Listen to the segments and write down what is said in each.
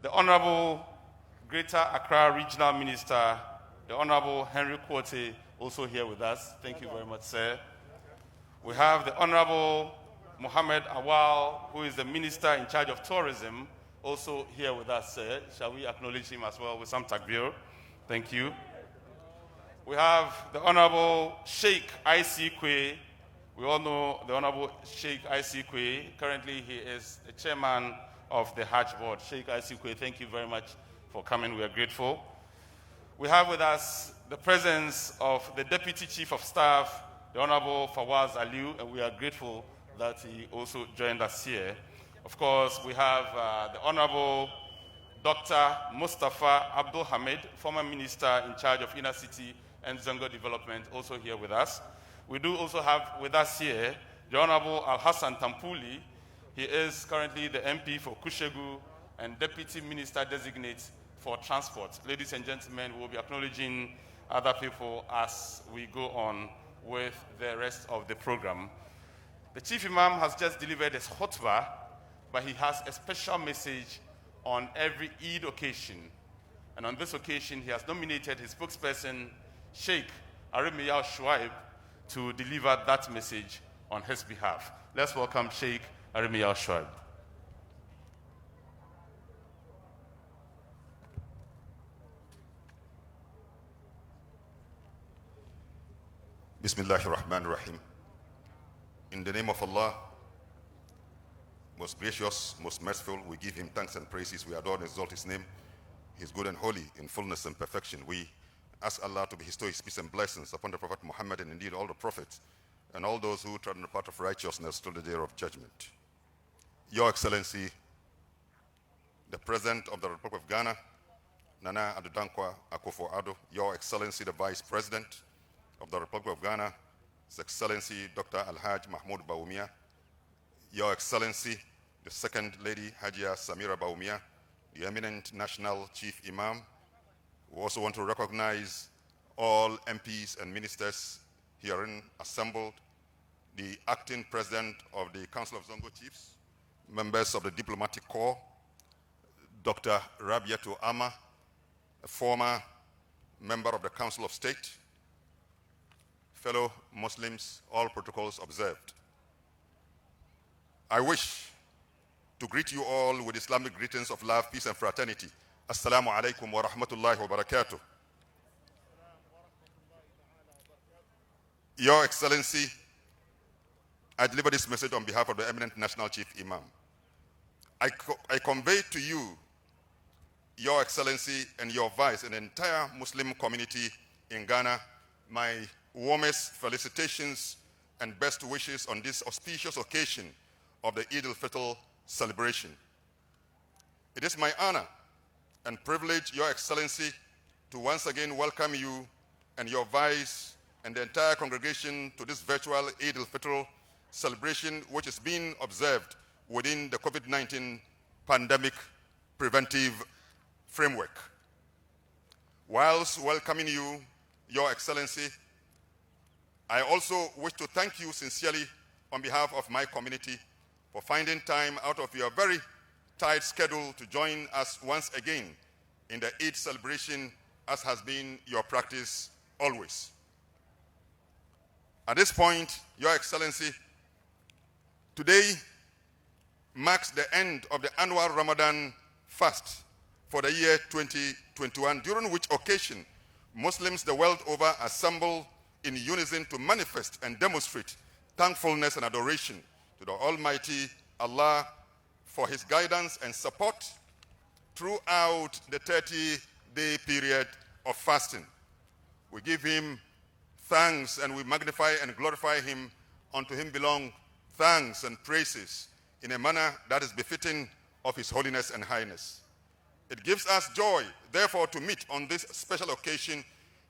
the Honorable Greater Accra Regional Minister, the Honorable Henry Quartey, also here with us. Thank you very much, sir. We have the Honorable Mohammed Awal, who is the Minister in charge of Tourism, also here with us, sir. Shall we acknowledge him as well with some takbir? Thank you. We have the Honorable Sheikh I.C. Kwe. We all know the Honorable Sheikh I.C. Kwe. Currently, he is the chairman of the Hajj Board. Sheikh I.C. Kwe, thank you very much for coming. We are grateful. We have with us the presence of the Deputy Chief of Staff, the Honorable Fawaz Aliu, and we are grateful that he also joined us here. Of course, we have the Honorable Dr. Mustafa Abdul Hamid, former Minister in charge of Inner City and Zongo Development, also here with us. We do also have with us here the Honorable Al-Hassan Tampuli. He is currently the MP for Kushegu and Deputy Minister Designate for Transport. Ladies and gentlemen, we'll be acknowledging other people as we go on with the rest of the program. The Chief Imam has just delivered his khutbah, but he has a special message on every Eid occasion. And on this occasion, he has nominated his spokesperson, Sheikh Arimiyal Shuaib, to deliver that message on his behalf. Let's welcome Sheikh Arimiyal Shuaib. Bismillahir Rahmanir Rahim. In the name of Allah, most gracious, most merciful, we give him thanks and praises. We adore and exalt his name. He is good and holy in fullness and perfection. We ask Allah to bestow his peace and blessings upon the Prophet Muhammad and indeed all the prophets and all those who tread on the path of righteousness till the day of judgment. Your Excellency, the President of the Republic of Ghana, Nana Addo Dankwa Akufo-Addo, Your Excellency, the Vice President of the Republic of Ghana, His Excellency Dr. Alhaj Mahmoud Bawumia, Your Excellency, the Second Lady Hajia Samira Bawumia, the eminent National Chief Imam. We also want to recognize all MPs and ministers herein assembled, the acting president of the Council of Zongo Chiefs, members of the Diplomatic Corps, Dr. Rabiatu Ama, a former member of the Council of State, fellow Muslims, all protocols observed. I wish to greet you all with Islamic greetings of love, peace, and fraternity. Assalamu alaikum wa rahmatullahi wa barakatuh. Your Excellency, I deliver this message on behalf of the eminent National Chief Imam. I convey to you, Your Excellency, and your Vice, and the entire Muslim community in Ghana, my warmest felicitations and best wishes on this auspicious occasion of the Eid al-Fitr celebration. It is my honor and privilege, Your Excellency, to once again welcome you and your Vice and the entire congregation to this virtual Eid al-Fitr celebration, which is being observed within the COVID-19 pandemic preventive framework. Whilst welcoming you, Your Excellency, I also wish to thank you sincerely on behalf of my community for finding time out of your very tight schedule to join us once again in the Eid celebration, as has been your practice always. At this point, Your Excellency, today marks the end of the annual Ramadan fast for the year 2021, during which occasion Muslims the world over assemble in unison to manifest and demonstrate thankfulness and adoration to the Almighty Allah for his guidance and support throughout the 30-day period of fasting. We give him thanks and we magnify and glorify him. Unto him belong thanks and praises in a manner that is befitting of his holiness and highness. It gives us joy, therefore, to meet on this special occasion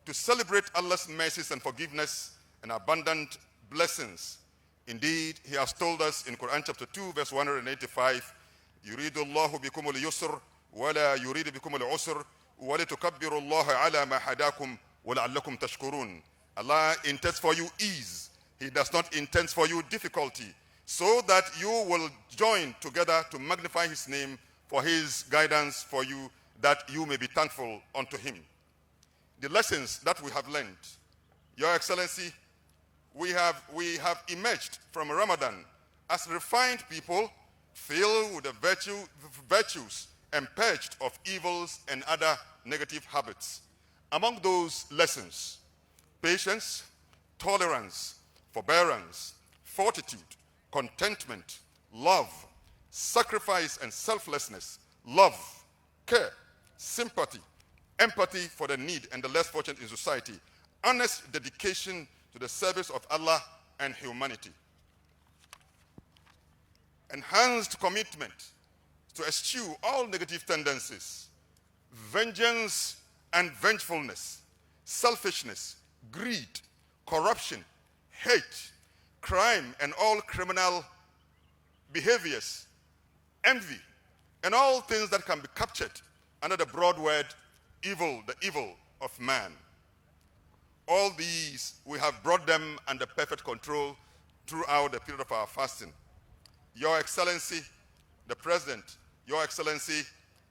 to celebrate Allah's mercies and forgiveness and abundant blessings. Indeed, he has told us in Quran chapter 2, verse 185, يُرِيدُ اللَّهُ بِكُمُ الْيُسْرَ وَلَا يُرِيدُ بِكُمُ الْعُسْرَ وَلِتُكَبِّرُوا اللَّهَ عَلَى مَا هَدَاكُمْ وَلَعَلَّكُمْ تَشْكُرُونَ. Allah intends for you ease. He does not intend for you difficulty, so that you will join together to magnify his name for his guidance for you, that you may be thankful unto him. The lessons that we have learned, Your Excellency, we have emerged from Ramadan as refined people filled with the virtues and purged of evils and other negative habits. Among those lessons, patience, tolerance, forbearance, fortitude, contentment, love, sacrifice and selflessness, love, care, sympathy, empathy for the need and the less fortunate in society, honest dedication to the service of Allah and humanity, enhanced commitment to eschew all negative tendencies, vengeance and vengefulness, selfishness, greed, corruption, hate, crime and all criminal behaviors, envy, and all things that can be captured under the broad word evil, the evil of man. All these, we have brought them under perfect control throughout the period of our fasting. Your Excellency, the President, Your Excellency,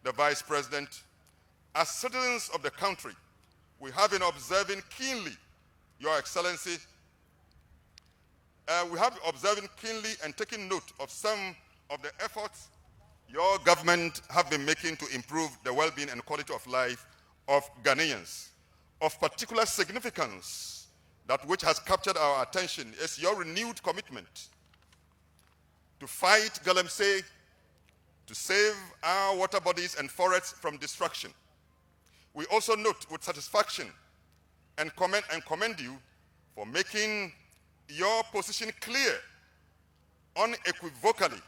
the Vice President, as citizens of the country, we have been observing keenly, Your Excellency, we have been observing keenly and taking note of some of the efforts your government have been making to improve the well-being and quality of life of Ghanaians. Of particular significance, that which has captured our attention, is your renewed commitment to fight galamsey, to save our water bodies and forests from destruction. We also note with satisfaction and commend you for making your position clear unequivocally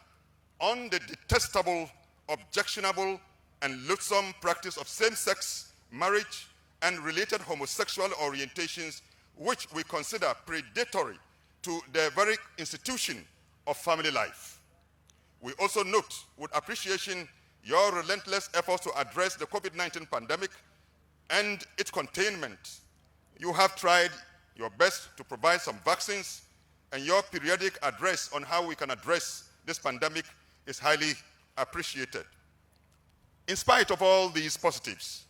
on the detestable, objectionable, and loathsome practice of same-sex marriage and related homosexual orientations, which we consider predatory to the very institution of family life. We also note with appreciation your relentless efforts to address the COVID-19 pandemic and its containment. You have tried your best to provide some vaccines, and your periodic address on how we can address this pandemic is highly appreciated. In spite of all these positives,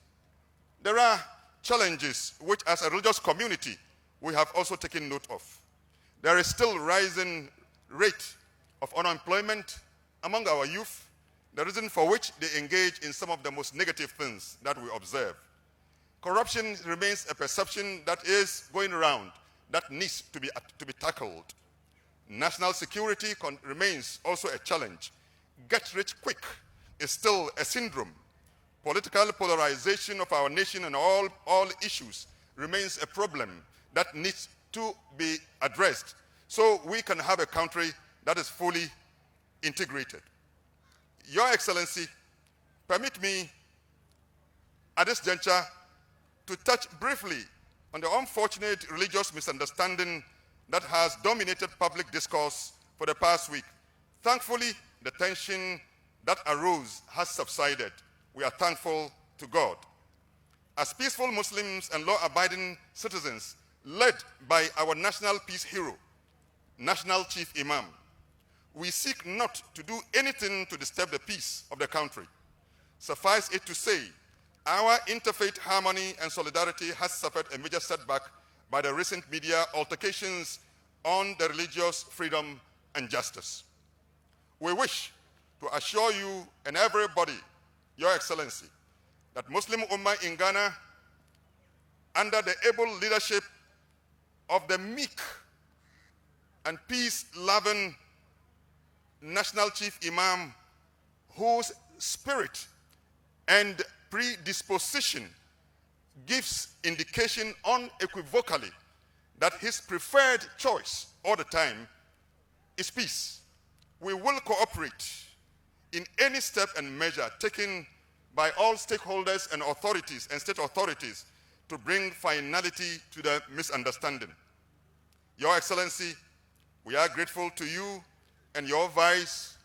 there are challenges which, as a religious community, we have also taken note of. There is still rising rate of unemployment among our youth, the reason for which they engage in some of the most negative things that we observe. Corruption remains a perception that is going around that needs to be tackled. National security remains also a challenge. Get rich quick is still a syndrome. Political polarization of our nation and all issues remains a problem that needs to be addressed so we can have a country that is fully integrated. Your Excellency, permit me at this juncture to touch briefly on the unfortunate religious misunderstanding that has dominated public discourse for the past week. Thankfully, the tension that arose has subsided. We are thankful to God. As peaceful Muslims and law-abiding citizens led by our national peace hero, National Chief Imam, we seek not to do anything to disturb the peace of the country. Suffice it to say, our interfaith harmony and solidarity has suffered a major setback by the recent media altercations on the religious freedom and justice. We wish to assure you and everybody, Your Excellency, that Muslim Ummah in Ghana, under the able leadership of the meek and peace-loving National Chief Imam, whose spirit and predisposition gives indication unequivocally that his preferred choice all the time is peace. We will cooperate in any step and measure taken by all stakeholders and authorities and state authorities to bring finality to the misunderstanding. Your Excellency, we are grateful to you and your Vice.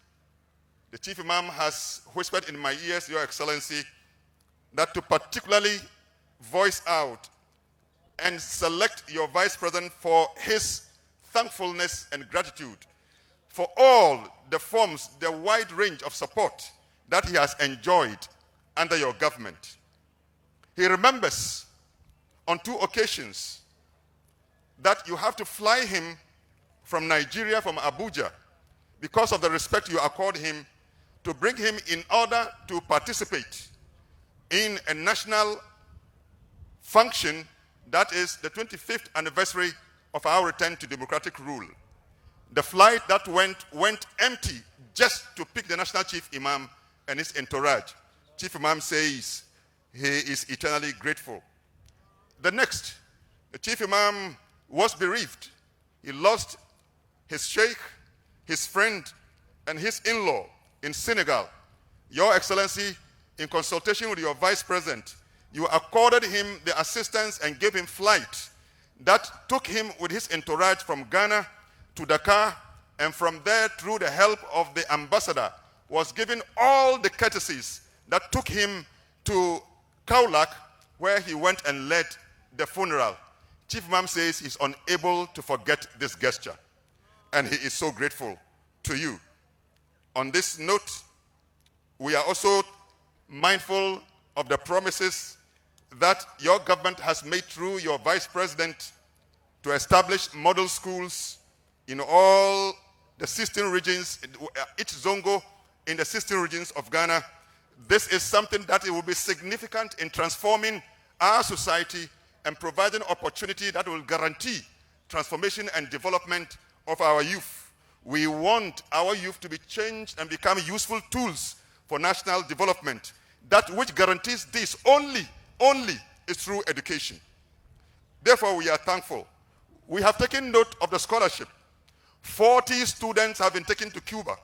The Chief Imam has whispered in my ears, Your Excellency, that to particularly voice out and select your Vice President for his thankfulness and gratitude for all the forms, the wide range of support that he has enjoyed under your government. He remembers on 2 occasions that you have to fly him from Nigeria, from Abuja, because of the respect you accord him, to bring him in order to participate in a national function that is the 25th anniversary of our return to democratic rule. The flight that went empty just to pick the national chief imam and his entourage. Chief Imam says he is eternally grateful. The next, the chief imam was bereaved. He lost his sheikh, his friend, and his in-law in Senegal. Your Excellency, in consultation with your Vice President, you accorded him the assistance and gave him flight that took him with his entourage from Ghana to Dakar, and from there, through the help of the ambassador, was given all the courtesies that took him to Kaulak, where he went and led the funeral. Chief Imam says he's unable to forget this gesture, and he is so grateful to you. On this note, we are also mindful of the promises that your government has made through your Vice President to establish model schools in all the 16 regions, each zongo in the 16 regions of Ghana. This is something that it will be significant in transforming our society and providing opportunity that will guarantee transformation and development of our youth. We want our youth to be changed and become useful tools for national development. That which guarantees this only is through education. Therefore, we are thankful. We have taken note of the scholarship. 40 students have been taken to Cuba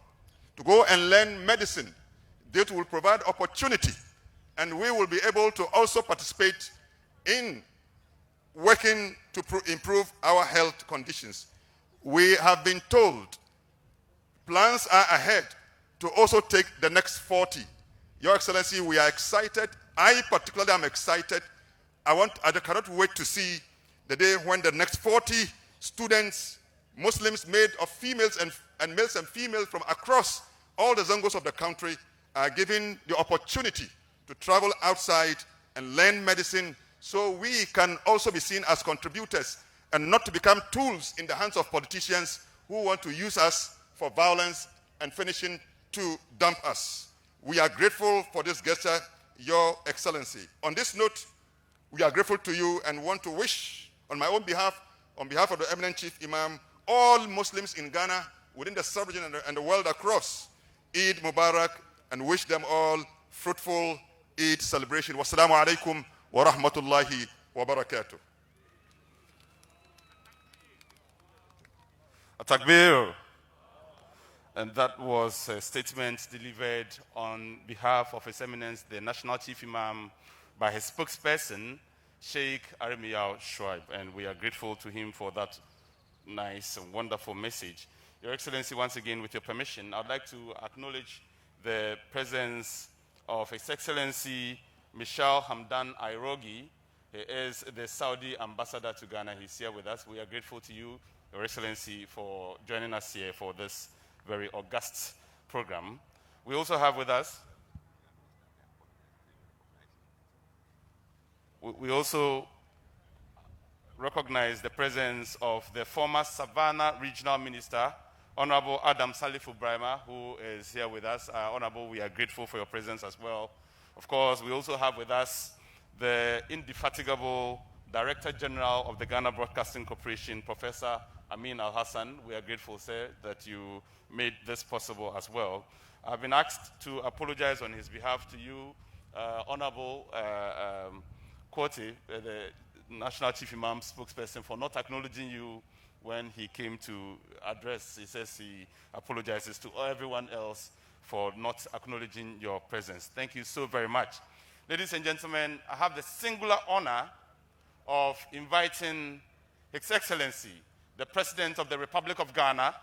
to go and learn medicine. That will provide opportunity, and we will be able to also participate in working to improve our health conditions. We have been told plans are ahead to also take the next 40. Your Excellency, we are excited. I particularly am excited. I cannot wait to see the day when the next 40 students, Muslims made of females and males and females from across all the zongos of the country, are given the opportunity to travel outside and learn medicine, so we can also be seen as contributors and not to become tools in the hands of politicians who want to use us for violence and finishing to dump us. We are grateful for this gesture, Your Excellency. On this note, we are grateful to you and want to wish, on my own behalf, on behalf of the eminent Chief Imam, all Muslims in Ghana, within the sub-region and the world across, Eid Mubarak, and wish them all fruitful Eid celebration. Wassalamu alaikum wa rahmatullahi wa barakatuh. Takbir. And that was a statement delivered on behalf of His Eminence, the National Chief Imam, by his spokesperson, Sheikh Arimiyahu Shuaib. And we are grateful to him for that nice and wonderful message. Your Excellency, once again, with your permission, I'd like to acknowledge the presence of His Excellency Michel Hamdan Airogi. He is the Saudi ambassador to Ghana. He's here with us. We are grateful to you, Your Excellency, for joining us here for this very august program. We also have with us, we also recognize the presence of the former Savannah Regional Minister, Honorable Adam Salifu Brahma, who is here with us. Honorable, we are grateful for your presence as well. Of course, we also have with us the indefatigable Director General of the Ghana Broadcasting Corporation, Professor Amin Al-Hassan. We are grateful, sir, that you made this possible as well. I've been asked to apologize on his behalf to you, Honorable Kwoti, the National Chief Imam spokesperson, for not acknowledging you when he came to address. He says he apologizes to everyone else for not acknowledging your presence. Thank you so very much. Ladies and gentlemen, I have the singular honor of inviting His Excellency, the President of the Republic of Ghana,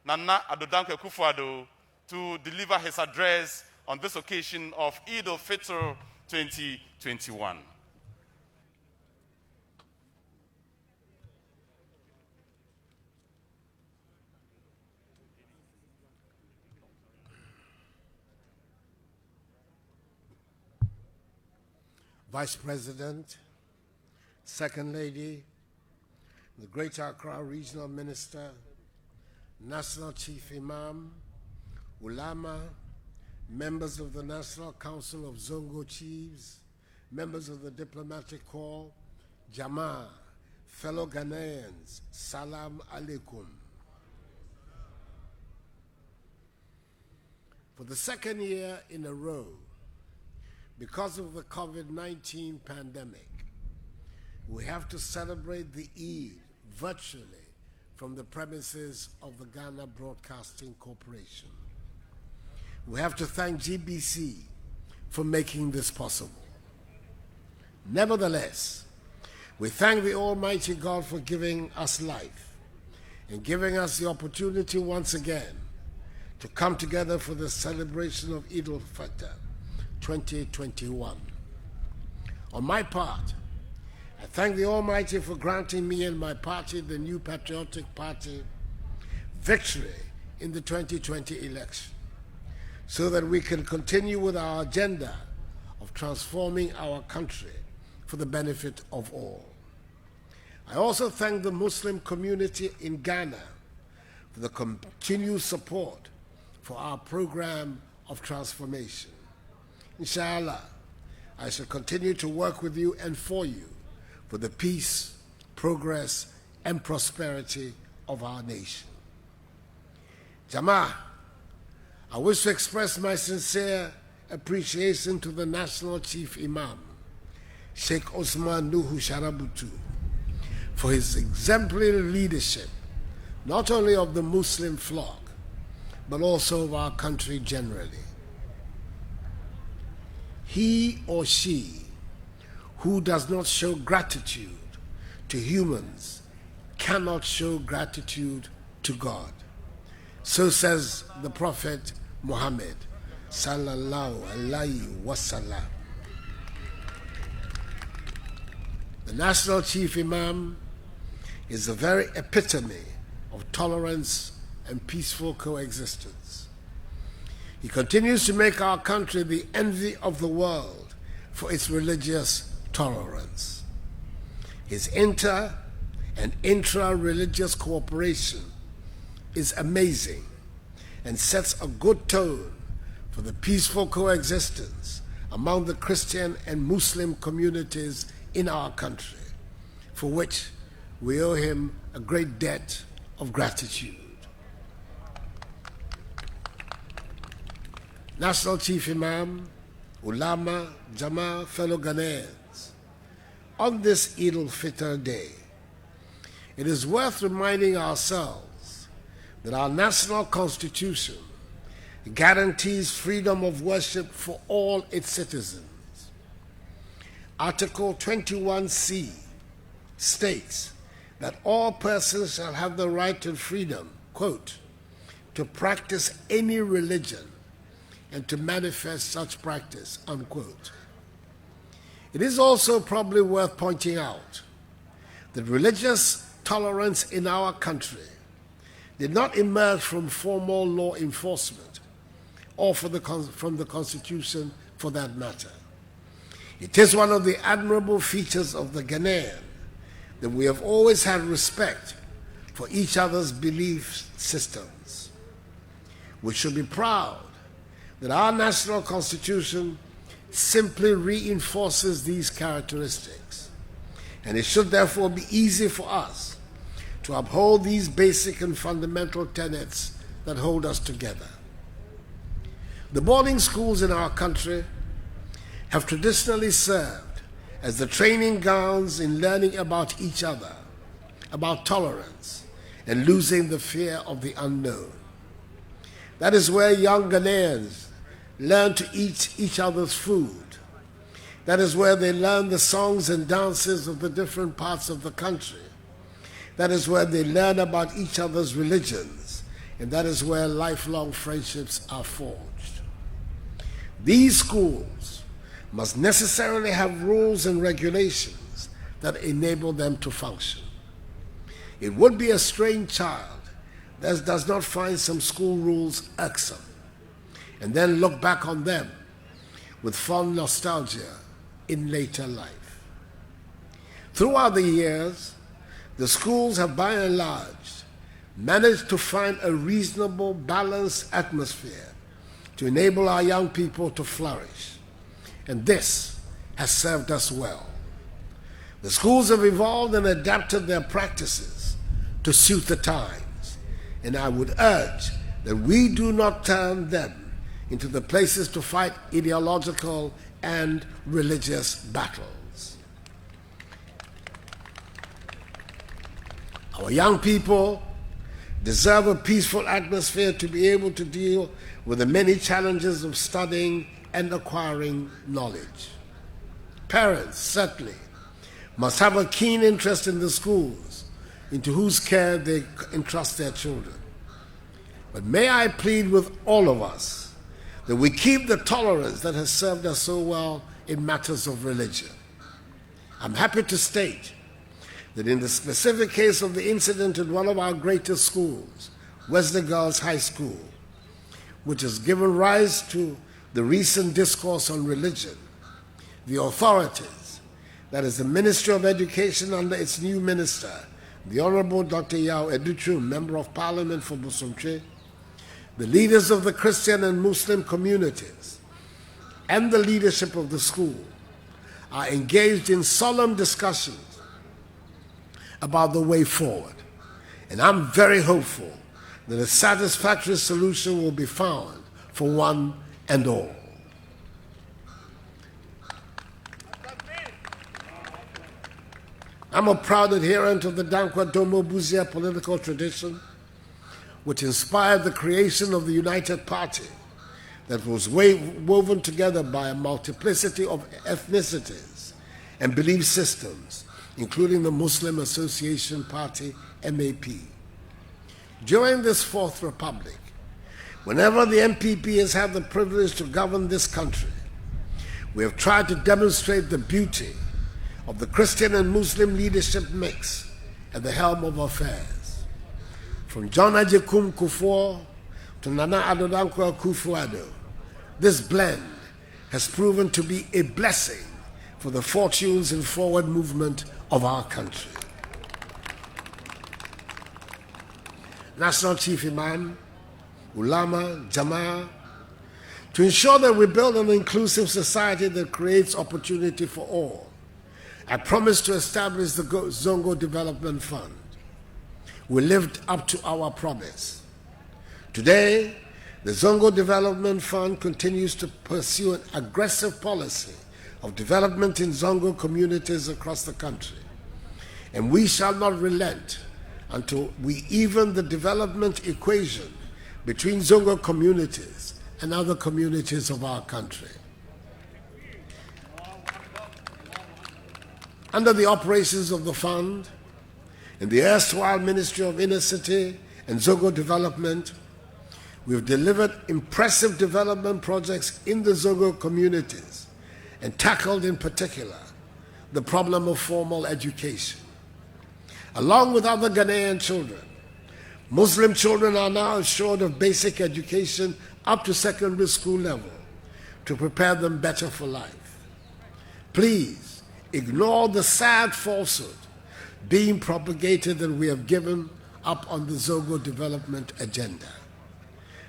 Nana Addo Akufo-Addo, to deliver his address on this occasion of Eid al-Fitr 2021. Vice President, Second Lady, the Greater Accra Regional Minister, National Chief Imam, Ulama, members of the National Council of Zongo Chiefs, members of the Diplomatic Corps, Jama, fellow Ghanaians, Salam Alaikum. For the second year in a row, because of the COVID-19 pandemic, we have to celebrate the Eid virtually from the premises of the Ghana Broadcasting Corporation. We have to thank GBC for making this possible. Nevertheless, we thank the Almighty God for giving us life and giving us the opportunity once again to come together for the celebration of Eid al-Fitr 2021. On my part, I thank the Almighty for granting me and my party, the New Patriotic Party, victory in the 2020 election, so that we can continue with our agenda of transforming our country for the benefit of all. I also thank the Muslim community in Ghana for the continued support for our program of transformation. Inshallah, I shall continue to work with you and for you for the peace, progress, and prosperity of our nation. Jama, I wish to express my sincere appreciation to the National Chief Imam, Sheikh Osman Nuhu Sharabutu, for his exemplary leadership, not only of the Muslim flock, but also of our country generally. He or she who does not show gratitude to humans cannot show gratitude to God. So says the Prophet Muhammad, sallallahu alayhi wasallam. The National Chief Imam is the very epitome of tolerance and peaceful coexistence. He continues to make our country the envy of the world for its religious tolerance. His inter- and intra-religious cooperation is amazing and sets a good tone for the peaceful coexistence among the Christian and Muslim communities in our country, for which we owe him a great debt of gratitude. National Chief Imam, Ulama, Jama, fellow Ghanaians, on this Eid al-Fitr day, it is worth reminding ourselves that our national constitution guarantees freedom of worship for all its citizens. Article 21C states that all persons shall have the right and freedom, quote, to practice any religion and to manifest such practice, unquote. It is also probably worth pointing out that religious tolerance in our country did not emerge from formal law enforcement or from the Constitution for that matter. It is one of the admirable features of the Ghanaian that we have always had respect for each other's belief systems. We should be proud that our national constitution simply reinforces these characteristics, and it should therefore be easy for us to uphold these basic and fundamental tenets that hold us together. The boarding schools in our country have traditionally served as the training grounds in learning about each other, about tolerance, and losing the fear of the unknown. That is where young Ghanaians learn to eat each other's food. That is where they learn the songs and dances of the different parts of the country. That is where they learn about each other's religions. And that is where lifelong friendships are forged. These schools must necessarily have rules and regulations that enable them to function. It would be a strange child that does not find some school rules irksome and then look back on them with fond nostalgia in later life. Throughout the years, the schools have by and large managed to find a reasonable, balanced atmosphere to enable our young people to flourish. And this has served us well. The schools have evolved and adapted their practices to suit the times, and I would urge that we do not turn them into the places to fight ideological and religious battles. Our young people deserve a peaceful atmosphere to be able to deal with the many challenges of studying and acquiring knowledge. Parents, certainly, must have a keen interest in the schools into whose care they entrust their children. But may I plead with all of us that we keep the tolerance that has served us so well in matters of religion. I'm happy to state that in the specific case of the incident in one of our greatest schools, Wesley Girls High School, which has given rise to the recent discourse on religion, the authorities, that is the Ministry of Education under its new minister, the Honorable Dr. Yao Educhu, Member of Parliament for Bosomtwe, the leaders of the Christian and Muslim communities, and the leadership of the school are engaged in solemn discussions about the way forward. And I'm very hopeful that a satisfactory solution will be found for one and all. I'm a proud adherent of the Dankwa Domo Buzia political tradition, which inspired the creation of the United Party that was woven together by a multiplicity of ethnicities and belief systems, including the Muslim Association Party, MAP. During this Fourth Republic, whenever the MPP has had the privilege to govern this country, we have tried to demonstrate the beauty of the Christian and Muslim leadership mix at the helm of affairs. From John Ajekum Kufuor to Nana Addo Dankwa Akufo-Addo, this blend has proven to be a blessing for the fortunes and forward movement of our country. National Chief Imam, Ulama, Jama'ah, to ensure that we build an inclusive society that creates opportunity for all, I promised to establish the Zongo Development Fund. We lived up to our promise. Today, the Zongo Development Fund continues to pursue an aggressive policy of development in Zongo communities across the country. And we shall not relent until we even the development equation between Zongo communities and other communities of our country. Under the operations of the fund, in the erstwhile Ministry of Inner City and Zongo Development, we've delivered impressive development projects in the Zongo communities and tackled in particular the problem of formal education. Along with other Ghanaian children, Muslim children are now assured of basic education up to secondary school level to prepare them better for life. Please ignore the sad falsehood being propagated that we have given up on the Zongo development agenda.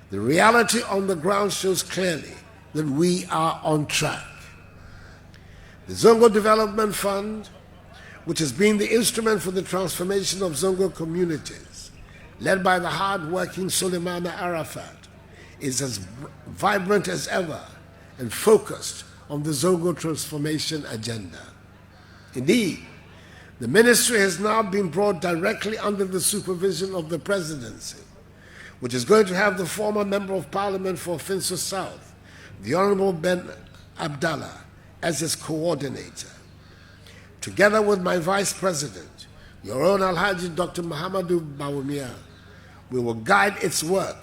The reality on the ground shows clearly that we are on track. The Zongo Development Fund, which has been the instrument for the transformation of Zongo communities, led by the hard-working Suleimana Arafat, is as vibrant as ever and focused on the Zongo transformation agenda. Indeed, the ministry has now been brought directly under the supervision of the presidency, which is going to have the former Member of Parliament for Finso South, the Honorable Ben Abdallah, as its coordinator. Together with my Vice President, your own Alhaji Dr. Muhammadu Bawumia, we will guide its work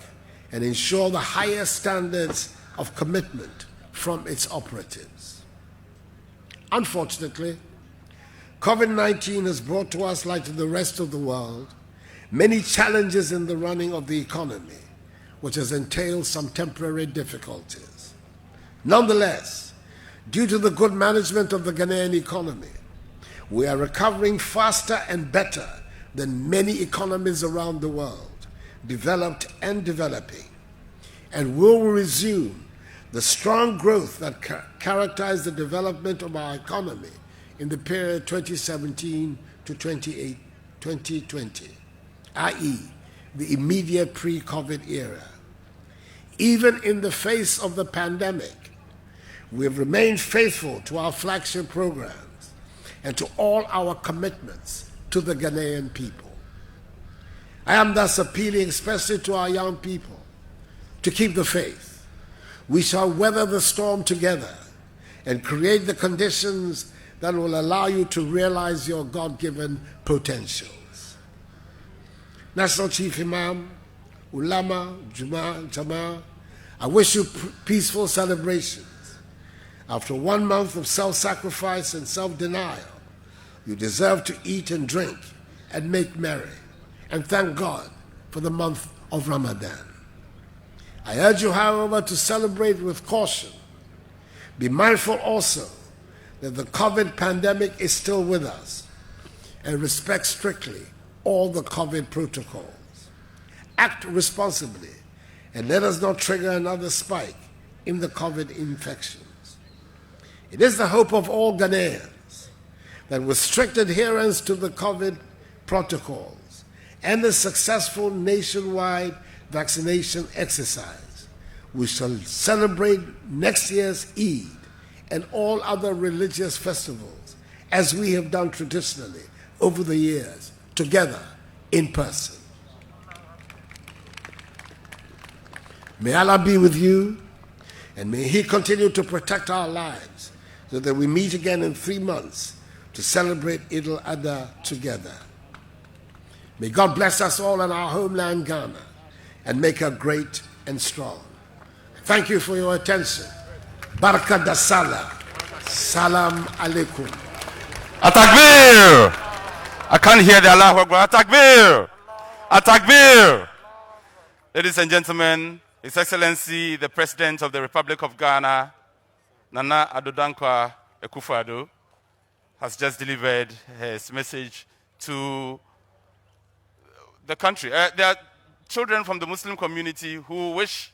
and ensure the highest standards of commitment from its operatives. Unfortunately, COVID-19 has brought to us, like to the rest of the world, many challenges in the running of the economy, which has entailed some temporary difficulties. Nonetheless, Due to the good management of the Ghanaian economy, we are recovering faster and better than many economies around the world, developed and developing, and will resume the strong growth that characterized the development of our economy in the period 2017 to 2020, i.e., the immediate pre-COVID era. Even in the face of the pandemic, we have remained faithful to our flagship programs and to all our commitments to the Ghanaian people. I am thus appealing especially to our young people to keep the faith. We shall weather the storm together and create the conditions that will allow you to realize your God-given potentials. National Chief Imam, Ulama, Jama, I wish you peaceful celebrations. After 1 month of self-sacrifice and self-denial, you deserve to eat and drink and make merry and thank God for the month of Ramadan. I urge you, however, to celebrate with caution. Be mindful also that the COVID pandemic is still with us and respect strictly all the COVID protocols. Act responsibly and let us not trigger another spike in the COVID infections. It is the hope of all Ghanaians that with strict adherence to the COVID protocols and the successful nationwide vaccination exercise, we shall celebrate next year's Eid and all other religious festivals as we have done traditionally over the years, together in person. May Allah be with you, and may He continue to protect our lives so that we meet again in 3 months to celebrate Eid al-Adha together. May God bless us all in our homeland, Ghana, and make her great and strong. Thank you for your attention. Baraka da Salah. Salam alaikum. Atakbir! I can't hear the Allahu Akbar. Atakbir! Atakbir! Ladies and gentlemen, His Excellency, the President of the Republic of Ghana, Nana Addo Dankwa Akufo-Addo, has just delivered his message to the country. There are children from the Muslim community who wish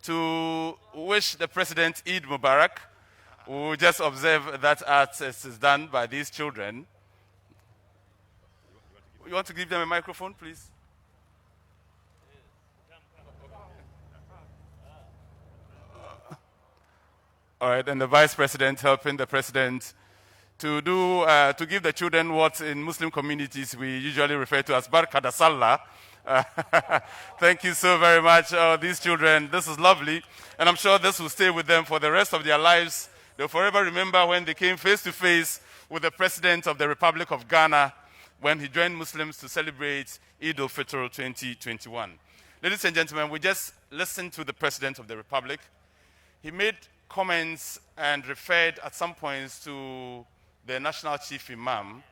to wish the President Eid Mubarak. We will just observe that as is done by these children. You want to give them a microphone, please? All right, and the Vice President helping the President to give the children what in Muslim communities we usually refer to as Baraka da Salah. Thank you so very much, these children. This is lovely, and I'm sure this will stay with them for the rest of their lives. They'll forever remember when they came face to face with the President of the Republic of Ghana when he joined Muslims to celebrate Eid al-Fitr 2021. Ladies and gentlemen, we just listened to the President of the Republic. He made comments and referred at some points to the National Chief Imam.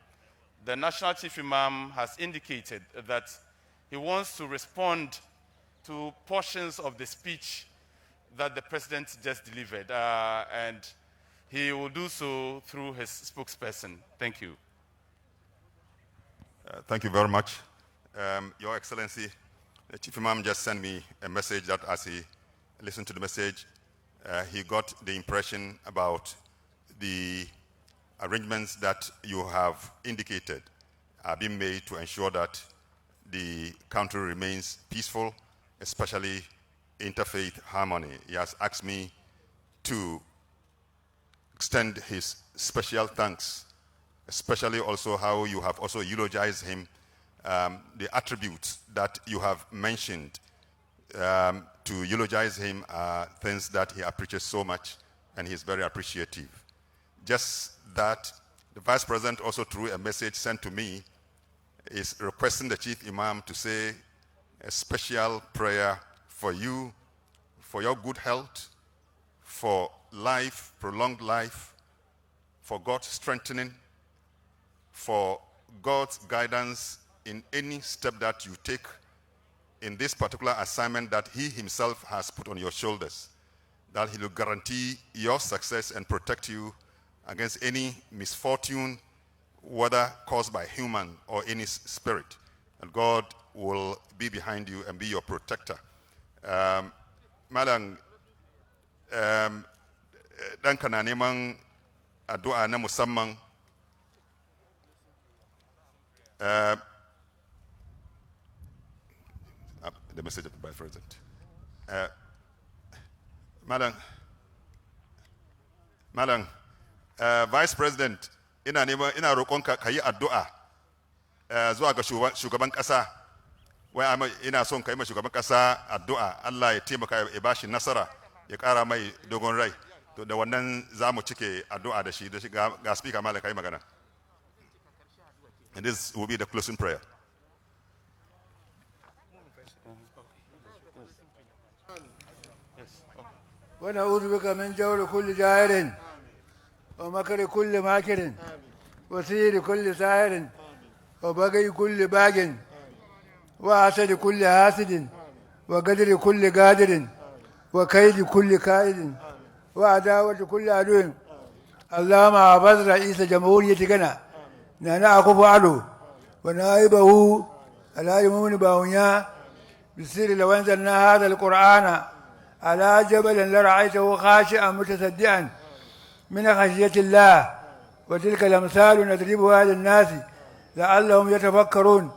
The National Chief Imam has indicated that he wants to respond to portions of the speech that the President just delivered, and he will do so through his spokesperson. Thank you. Thank you very much. Your Excellency, the Chief Imam just sent me a message that as he listened to the message, he got the impression about the arrangements that you have indicated are being made to ensure that the country remains peaceful, especially interfaith harmony. He has asked me to extend his special thanks, especially also how you have also eulogized him, the attributes that you have mentioned to eulogize him are things that he appreciates so much, and he's very appreciative. Just that, the Vice President also through a message sent to me is requesting the Chief Imam to say a special prayer for you, for your good health, for life, prolonged life, for God's strengthening, for God's guidance in any step that you take in this particular assignment that he himself has put on your shoulders. that he will guarantee your success and protect you against any misfortune, whether caused by human or any spirit. And God will be behind you and be your protector. Malang, dan kana neman addu'a na musamman. The message of the Vice President. Malang, Vice President, ina roƙonka ka yi addu'a zuwa ga shugaban ƙasa. Wai ina son ka yi ma shugaban ƙasa addu'a, Allah ya taimaka ya bashi nasara, ya ƙara mai dogon rai. To da wannan za mu cike addu'a da shi ga speaker Malang ka yi magana. And this will be the closing prayer. ونعوذ بك من جور كل جائر ومكر كل ماكر وسير كل ساهر وبغي كل باغ وحسد كل حاسد وقدر كل قادر وكيد كل كائد وعداوة كل عدو. اللهم عبد رئيس جمهورية غانا نانا أكوفو-أدو ونائبه الحاج مؤمن باونيا بالسر لو أنزلنا هذا القرآن على جبل لرأيته خاشعا متصدعا من خشية الله وتلك الأمثال نضربها للناس لعلهم يتفكرون.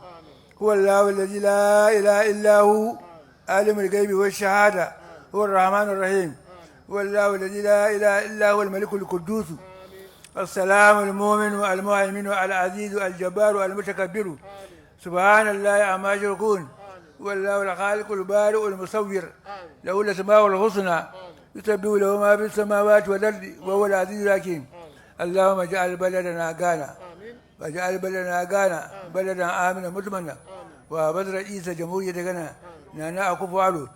هو الله الذي لا إله إلا هو عالم الغيب والشهادة هو الرحمن الرحيم. هو الله الذي لا إله إلا هو الملك القدوس السلام المؤمن المهيمن العزيز الجبار المتكبر سبحان الله عما يشركون. هو الله الخالق البارئ المصور له الأسماء الحسنى يسبح له ما في السماوات والأرض وهو العزيز الحكيم. اللهم اجعل بلدنا غانا واجعل بلدنا غانا بلدا آمنا مطمئنا وعبد رئيس جمهورية غانا نانا أكوفو-أدو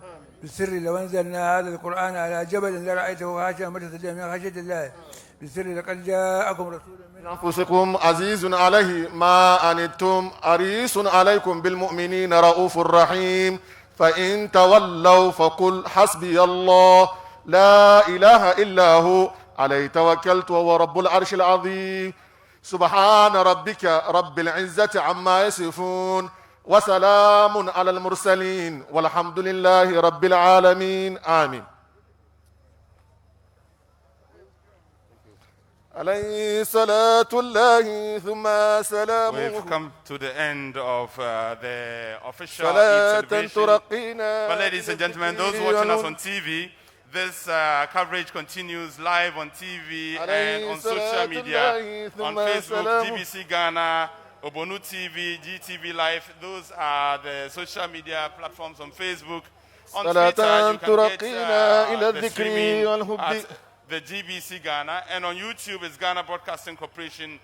بالسر لو أنزلنا هذا القرآن على جبل لرأيته خاشعا متصدعا من خشية الله بالسر لقد جاءكم رسول من أنفسكم عزيز عليه ما أنتم حريص عليكم بالمؤمنين رؤوف رحيم. فإن تولوا فقل حسبي الله لا إله إلا هو عليه توكلت وهو رب العرش العظيم. سبحان ربك رب العزة عما يصفون وسلام على المرسلين والحمد لله رب العالمين آمين. عليه صلاة الله ثم سلامه. We've come to the end of the official Eid celebration. But ladies and gentlemen, those watching us on TV, this coverage continues live on TV and on social media, on Facebook, GBC Ghana, Obonu TV, GTV Live. Those are the social media platforms on Facebook. On Twitter, you can get the streaming at the GBC Ghana, and on YouTube is Ghana Broadcasting Corporation.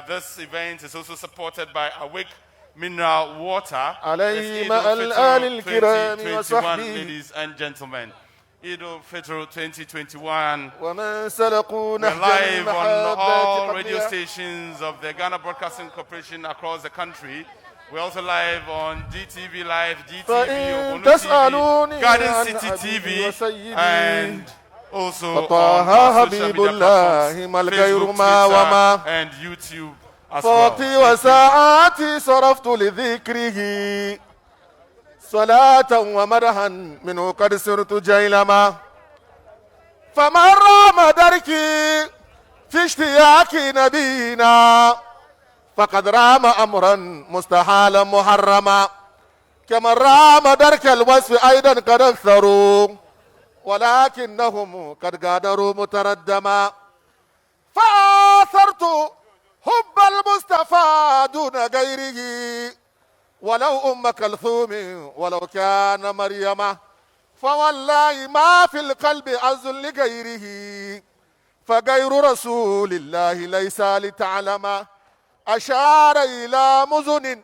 This event is also supported by Awake Mineral Water. It's Eid al-Fitr 2021, ladies and gentlemen. Eid al-Fitr 2021. We're live on all radio stations of the Ghana Broadcasting Corporation across the country. We're also live on GTV Live, GTV, Obonu TV, Garden City TV, and also on our social media platforms, Facebook, Twitter, and YouTube as well. فوقي وساعاتي صرفت لذكره صلاة ومدحا منه قد صرت جيلما. فمن رام دركي في اشتياق نبينا فقد رام أمرا مستحالا محرما. كمن رام درك الوصف أيضا قد أكثروا ولكنهم قد قادروا متردما. فآثرت حب المصطفى دون غيره ولو أم كلثوم ولو كان مريم. فوالله ما في القلب عز لغيره فغير رسول الله ليس لتعلم. أشار إلى مزن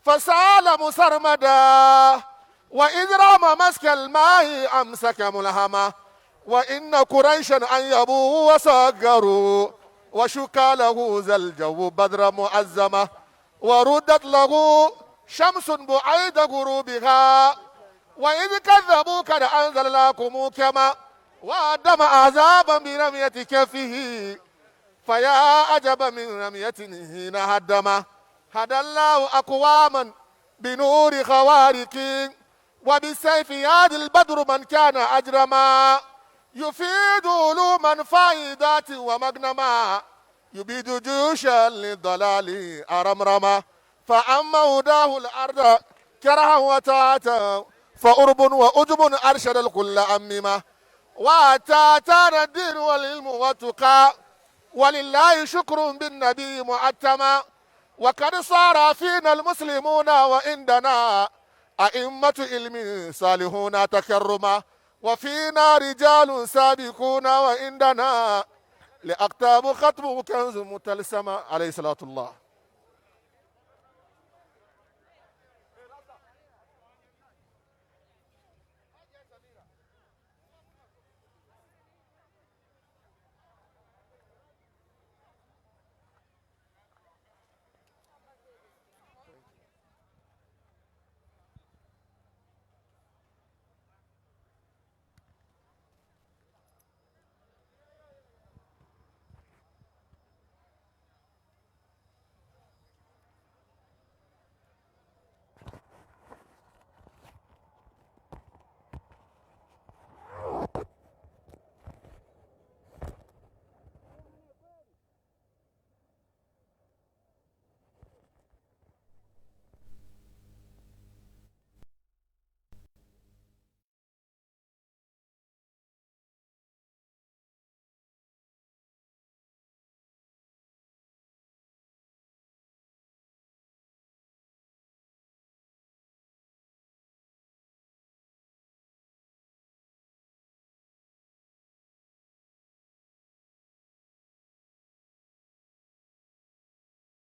فسال مسرمدا وإذ رام مسك الماء أمسك ملهما. وإن قريشا أنيبوا وصغروا وشكى له ذا الجو بدر معزمة. وردت له شمس بعيد غروبها وإذ كذبوا قد أنزلناكم كما وأدم عذابا برمية كفه فيا عجب من رمية حين هدم. هدى الله أقواما بنور خوارق وبالسيف يهدي البدر من كان أجرما يفيد علوما فائدات ومغنما يبيد جيوشا للضلال أرمرما فأما هداه الأرض كرها وتاتا فأرب وأجب أرشد الكل أمما وتاتانا الدين والعلم والتقى ولله شكر بالنبي معتما وقد صار فينا المسلمون وعندنا أئمة علم صالحون تكرما وفينا رجال سابقون وعندنا لأكتاب ختم كنز متلسما عليه الصلاة الله.